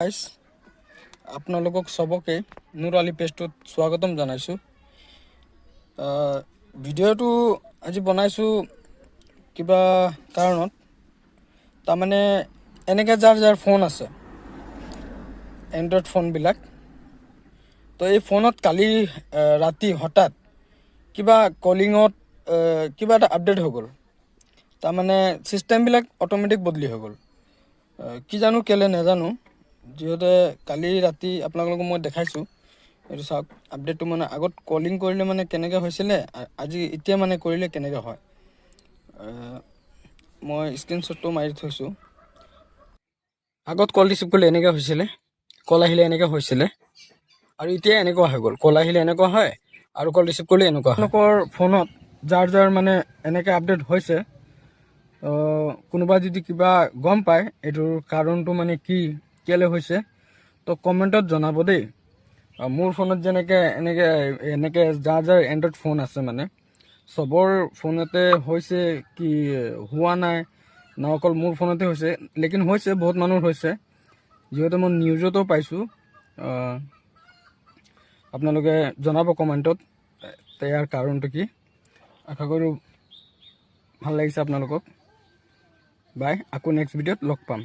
Guys আপোনালোকক সবকে নুৰ আলী পেজটোত স্বাগতম জনাইছোঁ। ভিডিঅ'টো আজি বনাইছোঁ কিবা কাৰণত, তাৰমানে এনেকৈ যাৰ ফোন আছে এণ্ড্ৰইড ফোনবিলাক, তো এই ফোনত কালি ৰাতি হঠাৎ কিবা কলিঙত কিবা এটা আপডেট হৈ গ'ল। তাৰমানে ছিষ্টেমবিলাক অট'মেটিক বদলি হৈ গ'ল। কি জানো কেলৈ নাজানো, যিহেতু কালি ৰাতি আপোনালোকক মই দেখাইছোঁ। এইটো চাওক, আপডেটটো মানে আগত কলিং কৰিলে মানে কেনেকৈ হৈছিলে, আজি এতিয়া মানে কৰিলে কেনেকৈ হয়। মই স্ক্ৰীনশ্বটটো মাৰি থৈছোঁ। আগত কল ৰিচিভ কৰিলে এনেকৈ হৈছিলে, কল আহিলে এনেকৈ হৈছিলে, আৰু এতিয়া এনেকুৱা হৈ গ'ল। কল আহিলে এনেকুৱা হয় আৰু কল ৰিচিভ কৰিলে এনেকুৱা হয়। আপোনালোকৰ ফোনত যাৰ মানে এনেকৈ আপডেট হৈছে, কোনোবা যদি কিবা গম পায় এইটোৰ কাৰণটো মানে কি, কেলৈ হৈছে, তো কমেণ্টত জনাব দেই। মোৰ ফোনত যেনেকৈ এনেকৈ যাৰ এণ্ড্ৰইড ফোন আছে, মানে চবৰ ফোনতে হৈছে কি হোৱা নাই না, অকল মোৰ ফোনতে হৈছে, লেকিন হৈছে, বহুত মানুহৰ হৈছে, যিহেতু মই নিউজতো পাইছোঁ। আপোনালোকে জনাব কমেণ্টত ইয়াৰ কাৰণটো কি। আশা কৰোঁ ভাল লাগিছে আপোনালোকক। বাই, আকৌ নেক্সট ভিডিঅ'ত লগ পাম।